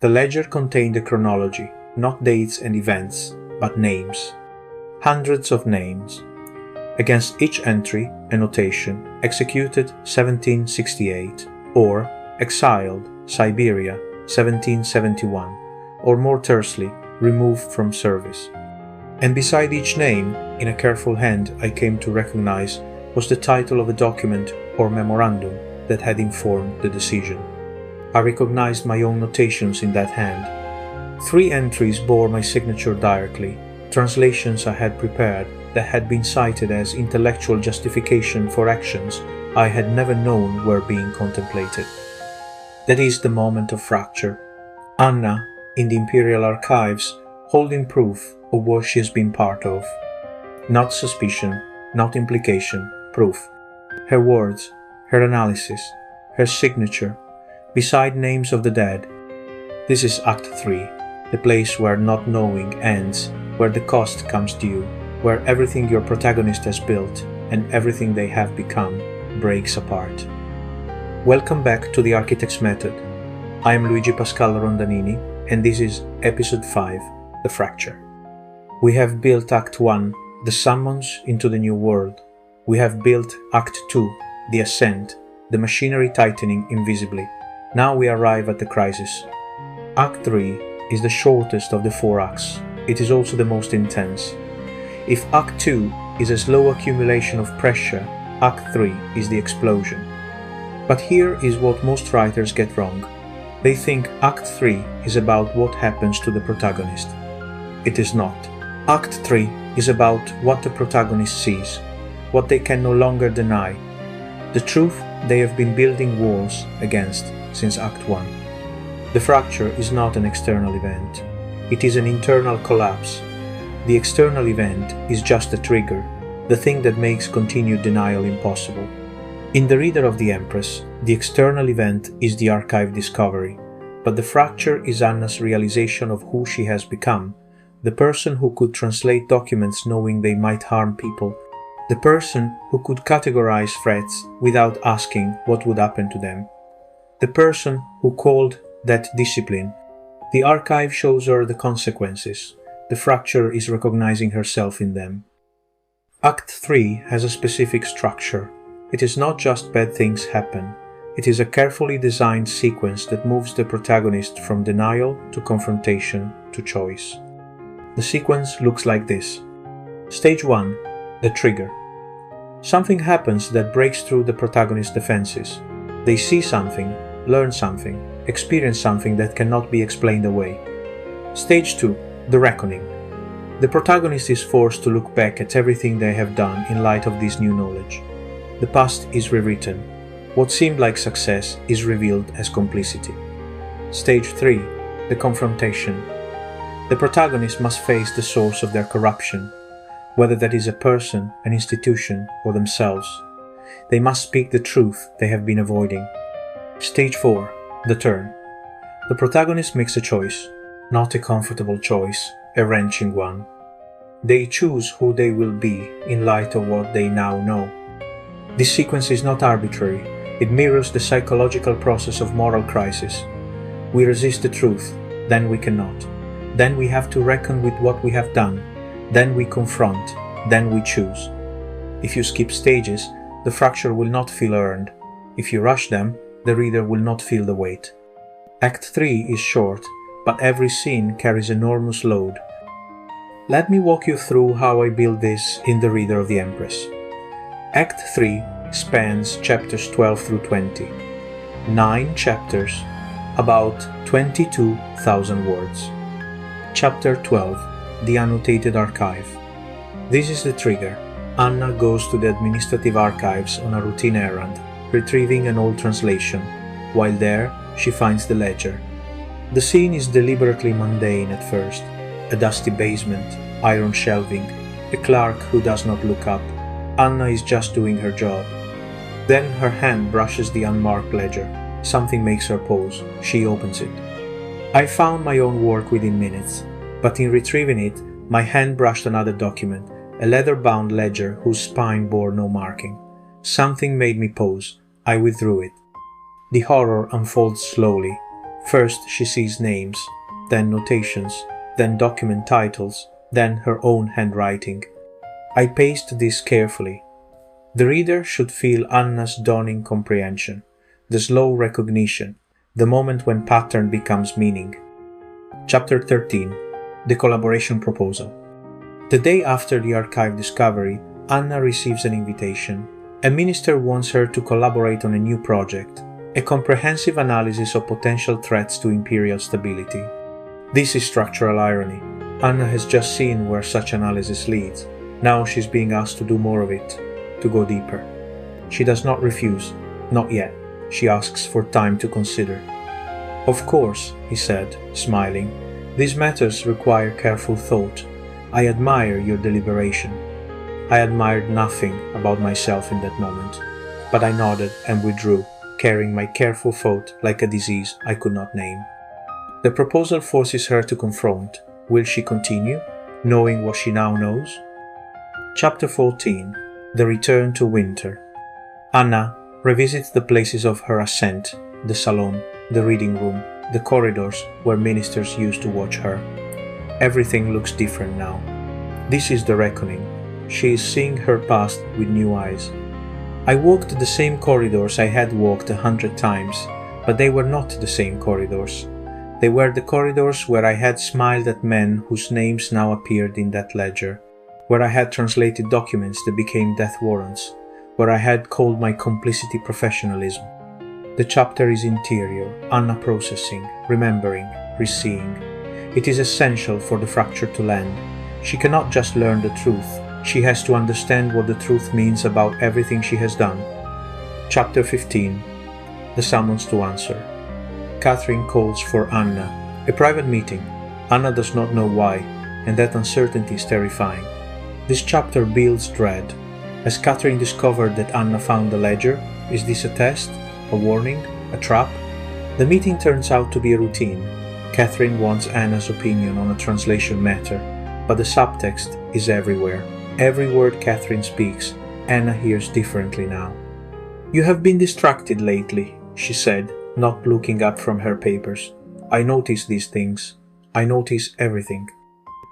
The ledger contained a chronology, not dates and events, but names. Hundreds of names. Against each entry, a notation, executed 1768, or exiled, Siberia, 1771, or more tersely, removed from service. And beside each name, in a careful hand I came to recognize, was the title of a document or memorandum that had informed the decision. I recognized my own notations in that hand. 3 entries bore my signature directly, translations I had prepared that had been cited as intellectual justification for actions I had never known were being contemplated. That is the moment of fracture. Anna, in the imperial archives, holding proof of what she has been part of. Not suspicion, not implication, proof. Her words, her analysis, her signature, beside names of the dead. This is Act 3, the place where not knowing ends, where the cost comes due, where everything your protagonist has built and everything they have become breaks apart. Welcome back to the Architect's Method. I am Luigi Pascal Rondanini, and this is Episode 5, The Fracture. We have built Act 1, the summons into the new world. We have built Act 2, the ascent, the machinery tightening invisibly. Now we arrive at the crisis. Act 3 is the shortest of the 4 acts. It is also the most intense. If Act 2 is a slow accumulation of pressure, Act 3 is the explosion. But here is what most writers get wrong. They think Act 3 is about what happens to the protagonist. It is not. Act 3 is about what the protagonist sees, what they can no longer deny, the truth they have been building walls against since Act 1. The fracture is not an external event. It is an internal collapse. The external event is just a trigger, the thing that makes continued denial impossible. In the reader of the Empress, the external event is the archive discovery, but the fracture is Anna's realization of who she has become, the person who could translate documents knowing they might harm people, the person who could categorize threats without asking what would happen to them, the person who called that discipline. The archive shows her the consequences. The fracture is recognizing herself in them. Act 3 has a specific structure. It is not just bad things happen. It is a carefully designed sequence that moves the protagonist from denial to confrontation to choice. The sequence looks like this. Stage 1. The trigger. Something happens that breaks through the protagonist's defenses. They see something, learn something, experience something that cannot be explained away. Stage 2. The reckoning. The protagonist is forced to look back at everything they have done in light of this new knowledge. The past is rewritten. What seemed like success is revealed as complicity. Stage 3. The confrontation. The protagonist must face the source of their corruption, whether that is a person, an institution, or themselves. They must speak the truth they have been avoiding. Stage 4. The turn. The protagonist makes a choice, not a comfortable choice, a wrenching one. They choose who they will be in light of what they now know. This sequence is not arbitrary. It mirrors the psychological process of moral crisis. We resist the truth, then we cannot. Then we have to reckon with what we have done. Then we confront. Then we choose. If you skip stages, the fracture will not feel earned. If you rush them, the reader will not feel the weight. Act 3 is short, but every scene carries enormous load. Let me walk you through how I build this in The Reader of the Empress. Act 3 spans chapters 12 through 20. 9 chapters, about 22,000 words. Chapter 12, The Annotated Archive. This is the trigger. Anna goes to the administrative archives on a routine errand, retrieving an old translation. While there, she finds the ledger. The scene is deliberately mundane at first. A dusty basement, iron shelving, a clerk who does not look up. Anna is just doing her job. Then her hand brushes the unmarked ledger. Something makes her pause. She opens it. I found my own work within minutes, but in retrieving it, my hand brushed another document, a leather-bound ledger whose spine bore no marking. Something made me pause. I withdrew it. The horror unfolds slowly. First she sees names, then notations, then document titles, then her own handwriting. I paced this carefully. The reader should feel Anna's dawning comprehension, the slow recognition, the moment when pattern becomes meaning. Chapter 13. The Collaboration Proposal. The day after the archive discovery, Anna receives an invitation. A minister wants her to collaborate on a new project, a comprehensive analysis of potential threats to imperial stability. This is structural irony. Anna has just seen where such analysis leads. Now she's being asked to do more of it, to go deeper. She does not refuse, not yet. She asks for time to consider. Of course, he said, smiling, these matters require careful thought. I admire your deliberation. I admired nothing about myself in that moment, but I nodded and withdrew, carrying my careful thought like a disease I could not name. The proposal forces her to confront. Will she continue, knowing what she now knows? Chapter 14. The Return to Winter. Anna revisits the places of her ascent, the salon, the reading room, the corridors where ministers used to watch her. Everything looks different now. This is the reckoning. She is seeing her past with new eyes. I walked the same corridors I had walked 100 times, but they were not the same corridors. They were the corridors where I had smiled at men whose names now appeared in that ledger, where I had translated documents that became death warrants, where I had called my complicity professionalism. The chapter is interior, Anna processing, remembering, reseeing. It is essential for the fracture to land. She cannot just learn the truth. She has to understand what the truth means about everything she has done. Chapter 15. The Summons to Answer. Catherine calls for Anna. A private meeting. Anna does not know why, and that uncertainty is terrifying. This chapter builds dread. Has Catherine discovered that Anna found the ledger? Is this a test? A warning? A trap? The meeting turns out to be a routine. Catherine wants Anna's opinion on a translation matter, but the subtext is everywhere. Every word Catherine speaks, Anna hears differently now. You have been distracted lately, she said, not looking up from her papers. I notice these things. I notice everything.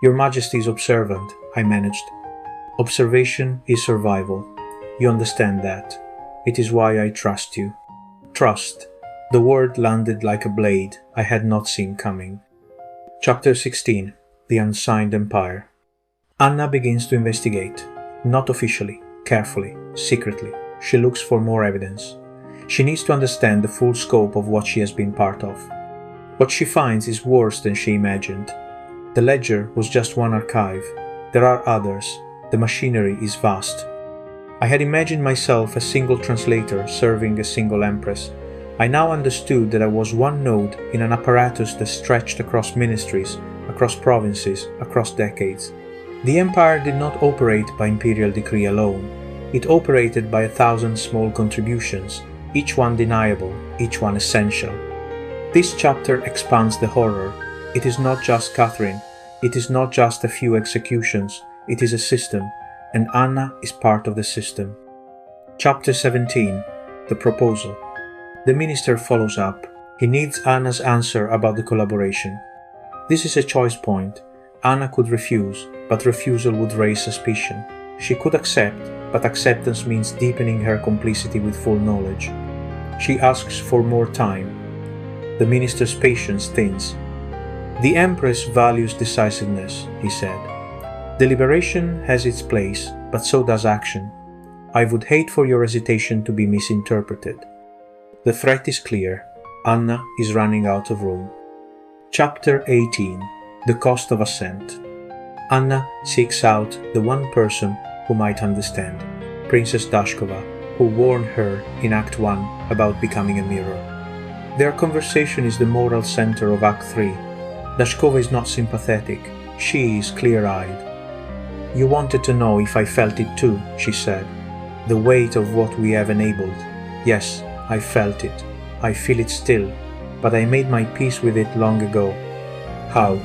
Your Majesty is observant, I managed. Observation is survival. You understand that. It is why I trust you. Trust. The word landed like a blade I had not seen coming. Chapter 16. The Unsigned Empire. Anna begins to investigate. Not officially, carefully, secretly. She looks for more evidence. She needs to understand the full scope of what she has been part of. What she finds is worse than she imagined. The ledger was just one archive. There are others. The machinery is vast. I had imagined myself a single translator serving a single empress. I now understood that I was one node in an apparatus that stretched across ministries, across provinces, across decades. The empire did not operate by imperial decree alone. It operated by 1,000 small contributions, each one deniable, each one essential. This chapter expands the horror. It is not just Catherine. It is not just a few executions. It is a system, and Anna is part of the system. Chapter 17. The Proposal. The minister follows up. He needs Anna's answer about the collaboration. This is a choice point. Anna could refuse, but refusal would raise suspicion. She could accept, but acceptance means deepening her complicity with full knowledge. She asks for more time. The minister's patience thins. The Empress values decisiveness, he said. Deliberation has its place, but so does action. I would hate for your hesitation to be misinterpreted. The threat is clear. Anna is running out of room. Chapter 18. The Cost of Assent. Anna seeks out the one person who might understand, Princess Dashkova, who warned her in Act 1 about becoming a mirror. Their conversation is the moral center of Act 3. Dashkova is not sympathetic. She is clear-eyed. You wanted to know if I felt it too, she said. The weight of what we have enabled. Yes, I felt it. I feel it still, but I made my peace with it long ago. How?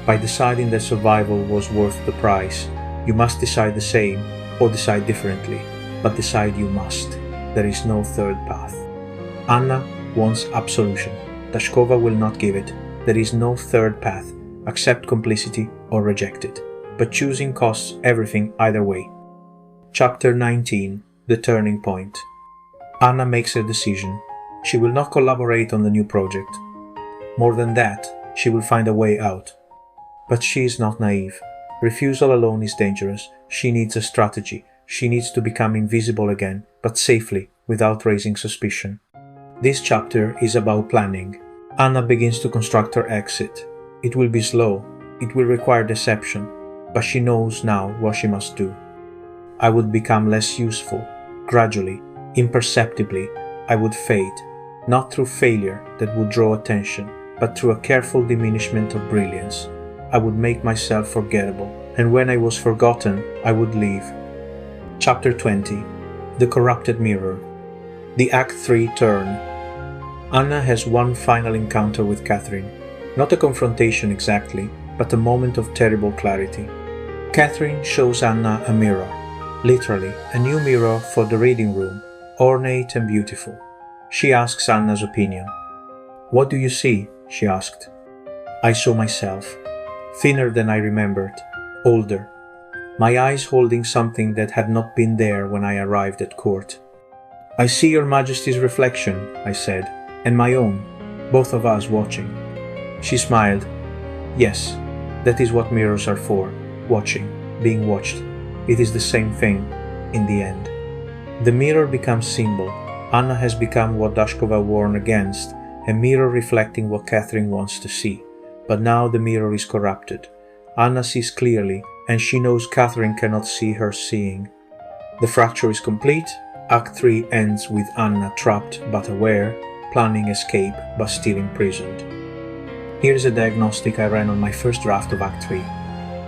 By deciding that survival was worth the price. You must decide the same, or decide differently, but decide you must. There is no third path. Anna wants absolution. Dashkova will not give it. There is no third path. Accept complicity or reject it. But choosing costs everything either way. Chapter 19. The Turning Point. Anna makes a decision. She will not collaborate on the new project. More than that, she will find a way out. But she is not naive. Refusal alone is dangerous. She needs a strategy. She needs to become invisible again, but safely, without raising suspicion. This chapter is about planning. Anna begins to construct her exit. It will be slow. It will require deception. But she knows now what she must do. I would become less useful. Gradually, imperceptibly, I would fade. Not through failure that would draw attention, but through a careful diminishment of brilliance. I would make myself forgettable, and when I was forgotten, I would leave. Chapter 20. The Corrupted Mirror. The Act 3 turn. Anna has one final encounter with Catherine. Not a confrontation exactly, but a moment of terrible clarity. Catherine shows Anna a mirror. Literally, a new mirror for the reading room, ornate and beautiful. She asks Anna's opinion. "What do you see?" she asked. "I saw myself. Thinner than I remembered. Older. My eyes holding something that had not been there when I arrived at court. I see your Majesty's reflection," I said, "and my own, both of us watching." She smiled. "Yes, that is what mirrors are for. Watching, being watched. It is the same thing, in the end." The mirror becomes symbol. Anna has become what Dashkova warned against, a mirror reflecting what Catherine wants to see. But now the mirror is corrupted. Anna sees clearly, and she knows Catherine cannot see her seeing. The fracture is complete. Act 3 ends with Anna trapped but aware, planning escape but still imprisoned. Here is a diagnostic I ran on my first draft of Act 3.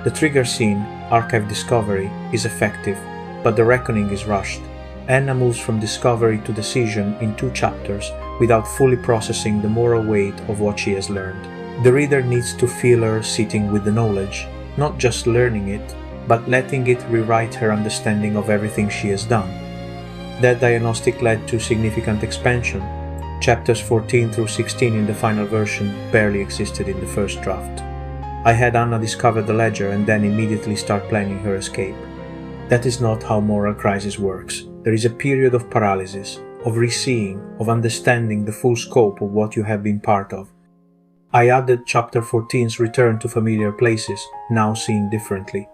The trigger scene, archive discovery, is effective, but the reckoning is rushed. Anna moves from discovery to decision in 2 chapters without fully processing the moral weight of what she has learned. The reader needs to feel her sitting with the knowledge, not just learning it, but letting it rewrite her understanding of everything she has done. That diagnostic led to significant expansion. Chapters 14 through 16 in the final version barely existed in the first draft. I had Anna discover the ledger and then immediately start planning her escape. That is not how moral crisis works. There is a period of paralysis, of reseeing, of understanding the full scope of what you have been part of. I added Chapter 14's return to familiar places, now seen differently.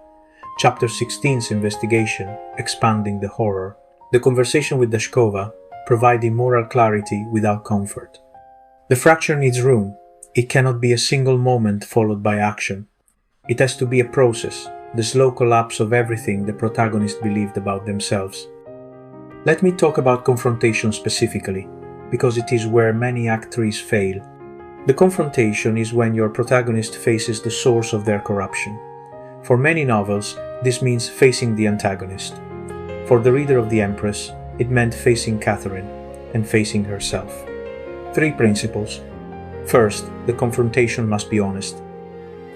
Chapter 16's investigation, expanding the horror. The conversation with Dashkova, providing moral clarity without comfort. The fracture needs room. It cannot be a single moment followed by action. It has to be a process, the slow collapse of everything the protagonist believed about themselves. Let me talk about confrontation specifically, because it is where many Act 3s fail. The confrontation is when your protagonist faces the source of their corruption. For many novels, this means facing the antagonist. For the reader of the Empress, it meant facing Catherine and facing herself. 3 principles. First, the confrontation must be honest.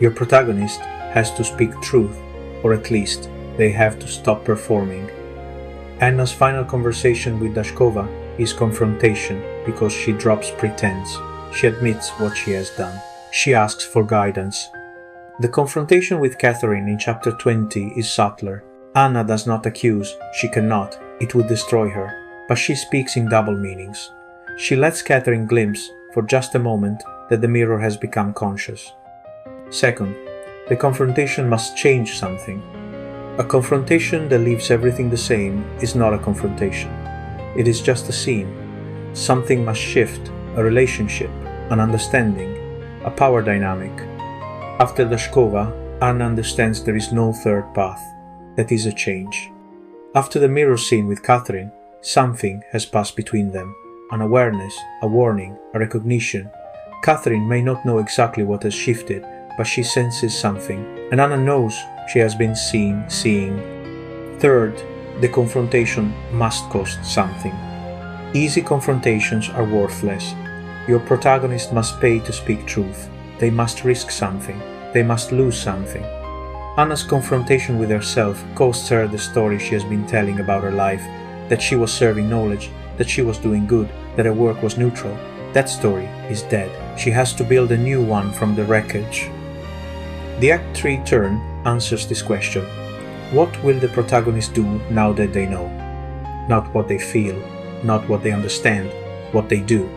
Your protagonist has to speak truth, or at least they have to stop performing. Anna's final conversation with Dashkova is confrontation because she drops pretense. She admits what she has done. She asks for guidance. The confrontation with Catherine in Chapter 20 is subtler. Anna does not accuse. She cannot. It would destroy her. But she speaks in double meanings. She lets Catherine glimpse, for just a moment, that the mirror has become conscious. Second, the confrontation must change something. A confrontation that leaves everything the same is not a confrontation. It is just a scene. Something must shift, a relationship, an understanding, a power dynamic. After Dashkova, Anna understands there is no third path. That is a change. After the mirror scene with Catherine, something has passed between them. An awareness, a warning, a recognition. Catherine may not know exactly what has shifted, but she senses something, and Anna knows she has been seeing. Third, the confrontation must cost something. Easy confrontations are worthless. Your protagonist must pay to speak truth. They must risk something. They must lose something. Anna's confrontation with herself costs her the story she has been telling about her life, that she was serving knowledge, that she was doing good, that her work was neutral, That story is dead. She has to build a new one from the wreckage. The Act 3 turn answers this question. What will the protagonist do now that they know? Not what they feel, not what they understand, what they do.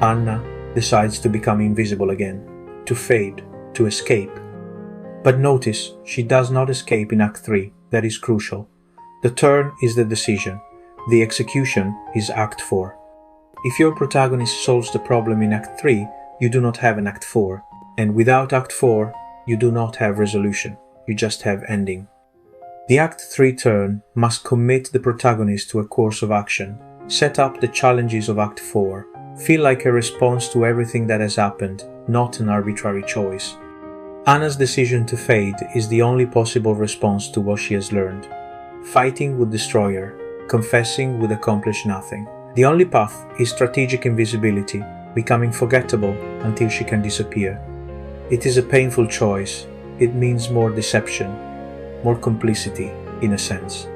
Anna decides to become invisible again, to fade, to escape. But notice, she does not escape in Act 3. That is crucial. The turn is the decision. The execution is Act 4. If your protagonist solves the problem in Act 3, you do not have an Act 4. And without Act 4, you do not have resolution. You just have ending. The Act 3 turn must commit the protagonist to a course of action, set up the challenges of Act 4, feel like a response to everything that has happened, not an arbitrary choice. Anna's decision to fade is the only possible response to what she has learned. Fighting would destroy her, confessing would accomplish nothing. The only path is strategic invisibility, becoming forgettable until she can disappear. It is a painful choice. It means more deception, more complicity, in a sense.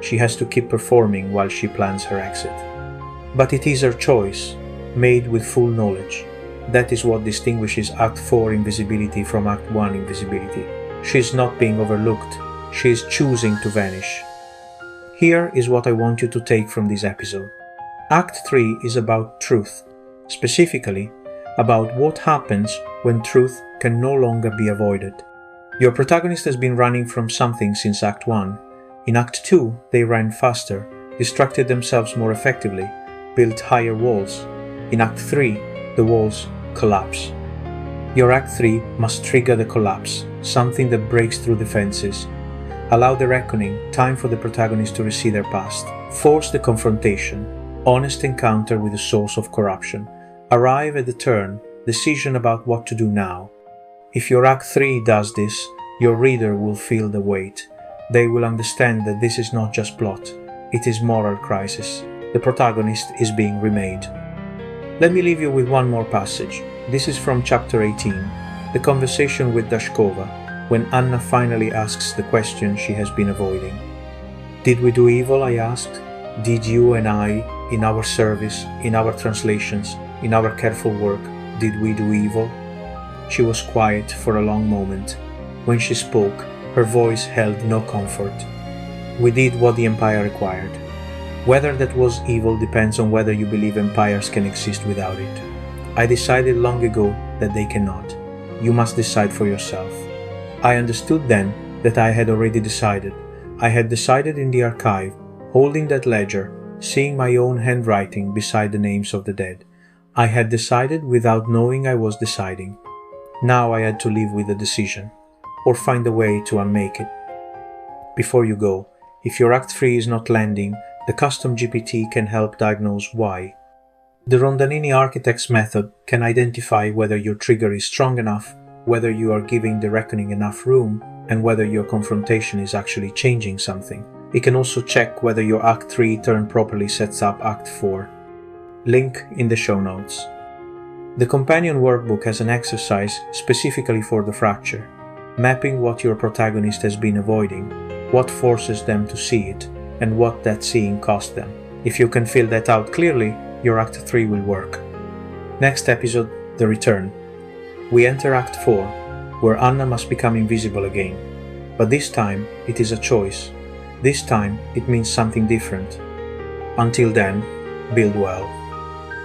She has to keep performing while she plans her exit. But it is her choice, made with full knowledge. That is what distinguishes Act 4 invisibility from Act 1 invisibility. She is not being overlooked. She is choosing to vanish. Here is what I want you to take from this episode. Act 3 is about truth, specifically about what happens when truth can no longer be avoided. Your protagonist has been running from something since Act 1. In Act 2, they ran faster, distracted themselves more effectively, built higher walls. In Act 3, the walls collapse. Your Act 3 must trigger the collapse, something that breaks through defenses. Allow the reckoning, time for the protagonist to recede their past. Force the confrontation, honest encounter with the source of corruption. Arrive at the turn, decision about what to do now. If your Act 3 does this, your reader will feel the weight. They will understand that this is not just plot, it is moral crisis. The protagonist is being remade. Let me leave you with one more passage. This is from chapter 18, the conversation with Dashkova, when Anna finally asks the question she has been avoiding. Did we do evil, I asked. Did you and I, in our service, in our translations, in our careful work, did we do evil? She was quiet for a long moment. When she spoke, her voice held no comfort. We did what the empire required. Whether that was evil depends on whether you believe empires can exist without it. I decided long ago that they cannot. You must decide for yourself. I understood then that I had already decided. I had decided in the archive, holding that ledger, seeing my own handwriting beside the names of the dead. I had decided without knowing I was deciding. Now I had to live with the decision, or find a way to unmake it. Before you go, if your Act 3 is not landing, the custom GPT can help diagnose why. The Rondanini architect's method can identify whether your trigger is strong enough, whether you are giving the reckoning enough room, and whether your confrontation is actually changing something. It can also check whether your Act 3 turn properly sets up Act 4. Link in the show notes. The companion workbook has an exercise specifically for the fracture, mapping what your protagonist has been avoiding, what forces them to see it, and what that seeing cost them. If you can fill that out clearly, your Act 3 will work. Next episode, The Return. We enter Act 4, where Anna must become invisible again. But this time, it is a choice. This time, it means something different. Until then, build well.